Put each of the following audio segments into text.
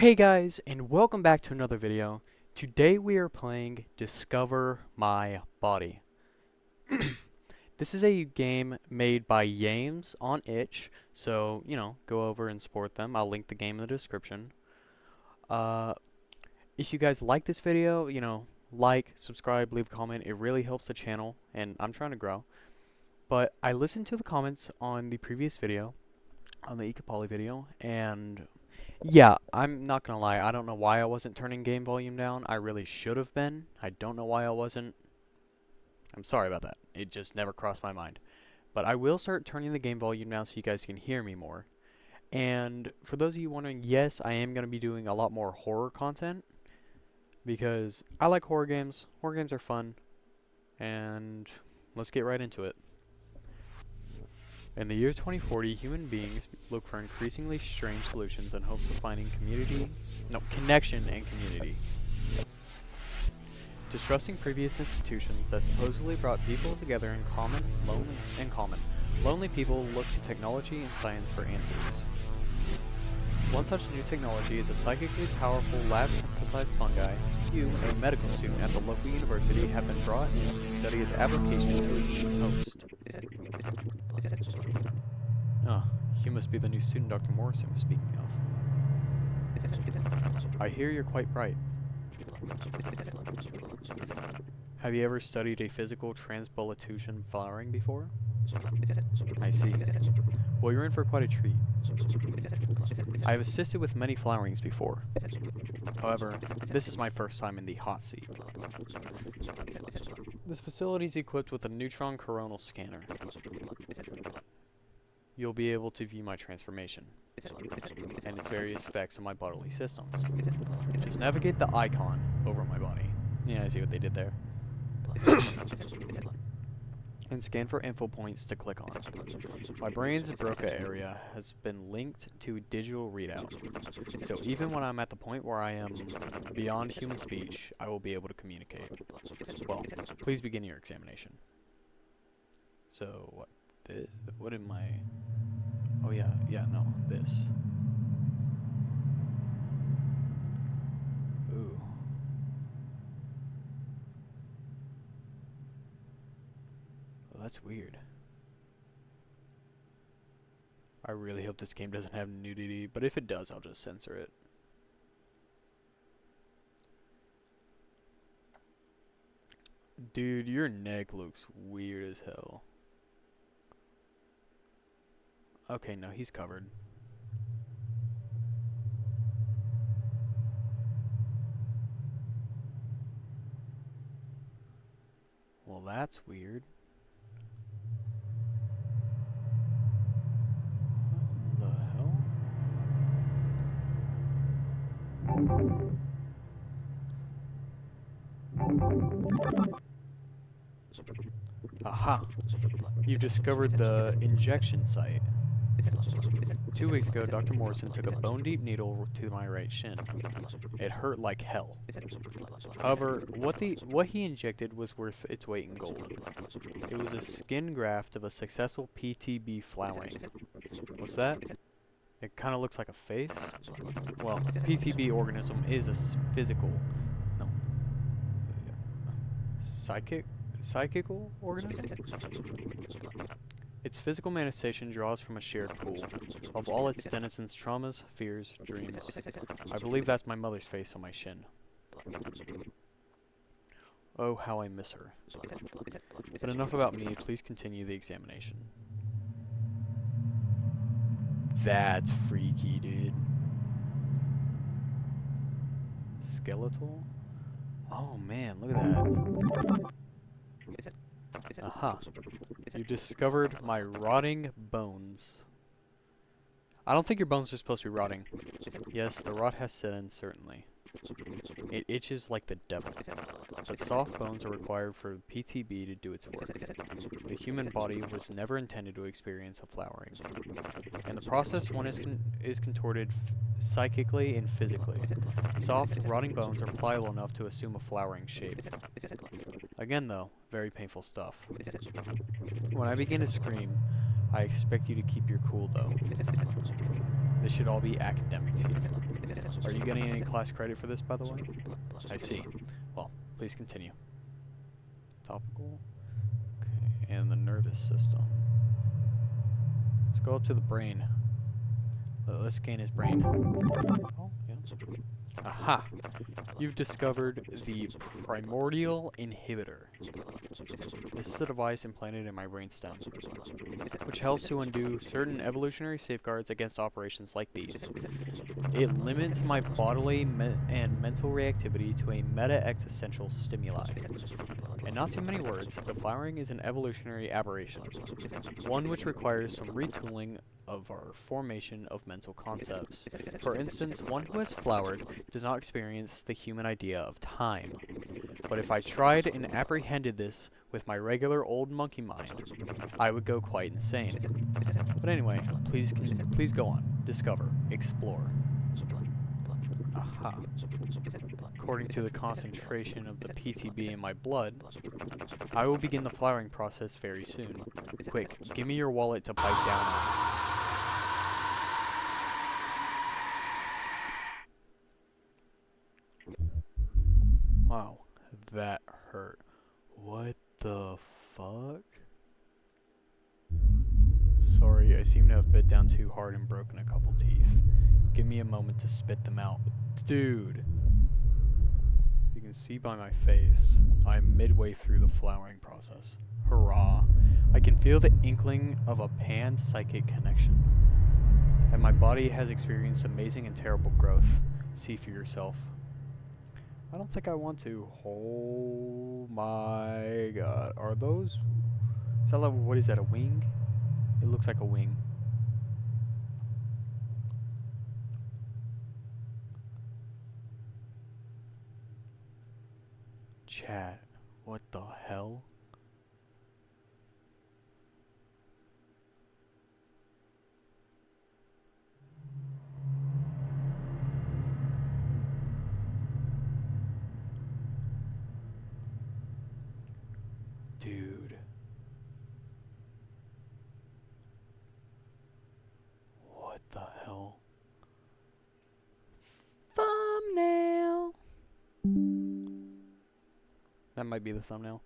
Hey guys, and welcome back to another video. Today we are playing Discover My Body. This is a game made by Yames on itch, so, go over and support them. I'll link the game in the description. Uh, if you guys like this video, like, subscribe, leave a comment. It really helps the channel, and I'm trying to grow. But I listened to the comments on the previous video, on the Ecopoli video, and yeah, I'm not gonna lie, I don't know why I wasn't turning game volume down. I really should have been. I don't know why I wasn't. I'm sorry about that. It just never crossed my mind. But I will start turning the game volume down so you guys can hear me more. And for those of you wondering, yes, I am gonna be doing a lot more horror content because I like horror games. Horror games are fun. And let's get right into it. In the year 2040, human beings look for increasingly strange solutions in hopes of finding connection and community. Distrusting previous institutions that supposedly brought people together in common, lonely people look to technology and science for answers. One such new technology is a psychically powerful lab-synthesized fungi. You, a medical student at the local university, have been brought in to study its application to a human host. Ah, you must be the new student Dr. Morrison was speaking of. I hear you're quite bright. Have you ever studied a physical transbolitution flowering before? I see. Well, you're in for quite a treat. I have assisted with many flowerings before. However, this is my first time in the hot seat. This facility is equipped with a neutron coronal scanner. You'll be able to view my transformation and its various effects on my bodily systems. Just navigate the icon over my body. Yeah, I see what they did there. And scan for info points to click on. My brain's Broca area has been linked to digital readout. So even when I'm at the point where I am beyond human speech, I will be able to communicate. Well, please begin your examination. So, what am I... Oh yeah, no, this. Ooh. Well, that's weird. I really hope this game doesn't have nudity, but if it does, I'll just censor it. Dude, your neck looks weird as hell. Okay, no, he's covered. Well, that's weird. What the hell? Aha! You've discovered the injection site. 2 weeks ago, Dr. Morrison took a bone-deep needle to my right shin. It hurt like hell. However, what he injected was worth its weight in gold. It was a skin graft of a successful PTB flowering. What's that? It kind of looks like a face. Well, PTB organism is a psychical organism? Its physical manifestation draws from a shared pool of all its denizens' traumas, fears, dreams. I believe that's my mother's face on my shin. Oh, how I miss her. But enough about me, please continue the examination. That's freaky, dude. Skeletal? Oh man, look at that. Aha. You discovered my rotting bones. I don't think your bones are supposed to be rotting. Yes, the rot has set in, certainly. It itches like the devil. But soft bones are required for PTB to do its work. The human body was never intended to experience a flowering. In the process, one is contorted psychically and physically. Soft, rotting bones are pliable enough to assume a flowering shape. Again, though, very painful stuff. When I begin to scream, I expect you to keep your cool, though. This should all be academic to you. Are you getting any class credit for this, by the way? I see. Well, please continue. Topical. Okay, and the nervous system. Let's go up to the brain. Let's scan his brain. Oh, yeah. Aha! You've discovered the primordial inhibitor. This is a device implanted in my brainstem, which helps to undo certain evolutionary safeguards against operations like these. It limits my bodily and mental reactivity to a meta-existential stimuli. In not too many words, the flowering is an evolutionary aberration, one which requires some retooling of our formation of mental concepts. For instance, one who has flowered does not experience the human idea of time. But if I tried and apprehended this with my regular old monkey mind, I would go quite insane. But anyway, please go on. Discover. Explore. Aha. According to the concentration of the PTB in my blood, I will begin the flowering process very soon. Quick, give me your wallet to bite down on. Wow, that hurt. What the fuck? Sorry, I seem to have bit down too hard and broken a couple teeth. Give me a moment to spit them out. Dude! As you can see by my face, I'm midway through the flowering process. Hurrah! I can feel the inkling of a pan-psychic connection. And my body has experienced amazing and terrible growth. See for yourself. I don't think I want to. Oh my god. Are those... Is that like, what is that, a wing? It looks like a wing. Chat. What the hell? Dude. What the hell? Thumbnail. That might be the thumbnail.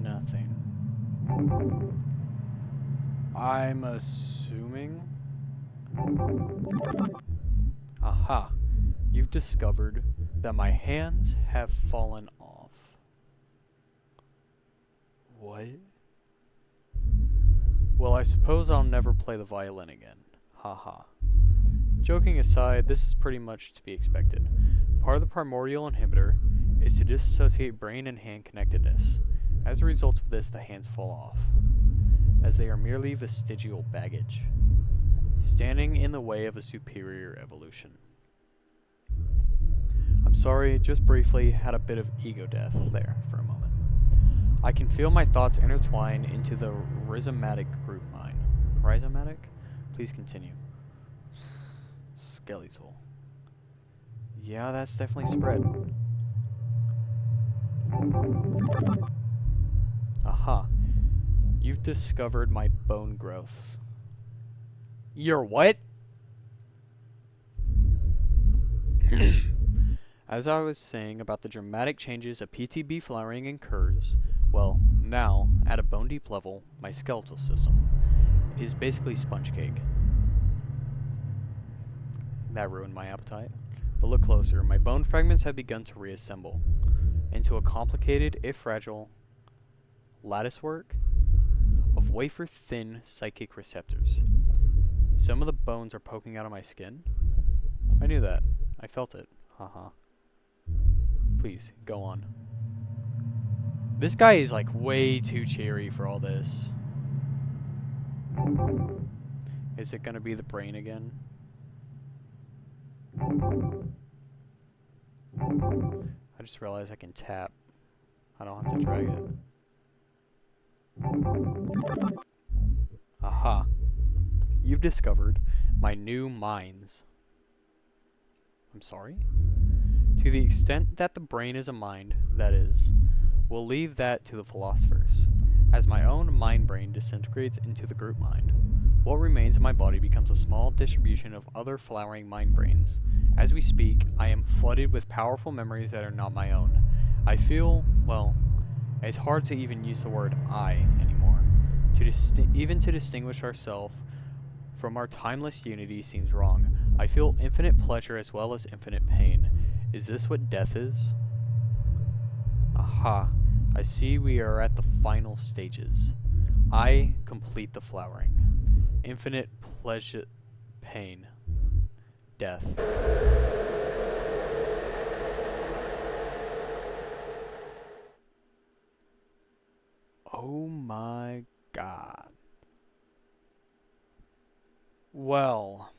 Nothing. I'm assuming. Aha. You've discovered that my hands have fallen off. What? Well, I suppose I'll never play the violin again. Haha. Joking aside, this is pretty much to be expected. Part of the primordial inhibitor is to disassociate brain and hand connectedness. As a result of this, the hands fall off, as they are merely vestigial baggage, standing in the way of a superior evolution. I'm sorry, just briefly had a bit of ego death there for a moment. I can feel my thoughts intertwine into the rhizomatic group mind. Rhizomatic? Please continue. Skeletal. Yeah, that's definitely spread. Aha. You've discovered my bone growths. Your what? As I was saying about the dramatic changes a PTB flowering incurs, well, now, at a bone deep level, my skeletal system is basically sponge cake. That ruined my appetite. But look closer, my bone fragments have begun to reassemble into a complicated, if fragile, latticework of wafer-thin psychic receptors. Some of the bones are poking out of my skin. I knew that. I felt it. Haha. Please, go on. This guy is like way too cheery for all this. Is it gonna be the brain again? I just realized I can tap. I don't have to drag it. Aha. You've discovered my new minds. I'm sorry? To the extent that the brain is a mind, that is, we'll leave that to the philosophers, as my own mind brain disintegrates into the group mind. What remains of my body becomes a small distribution of other flowering mind brains. As we speak, I am flooded with powerful memories that are not my own. I feel, well, it's hard to even use the word I anymore. Even to distinguish ourselves from our timeless unity seems wrong. I feel infinite pleasure as well as infinite pain. Is this what death is? Aha. I see we are at the final stages. I complete the flowering. Infinite pleasure, pain, death. Oh my god. Well,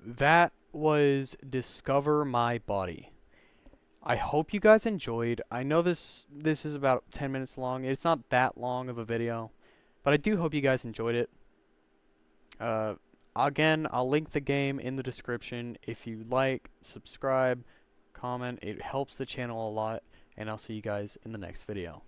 that was Discover My Body. I hope you guys enjoyed. I know this is about 10 minutes long. It's not that long of a video, but I do hope you guys enjoyed it. Uh, Again, I'll link the game in the description. If you like, subscribe, comment. It helps the channel a lot, and I'll see you guys in the next video.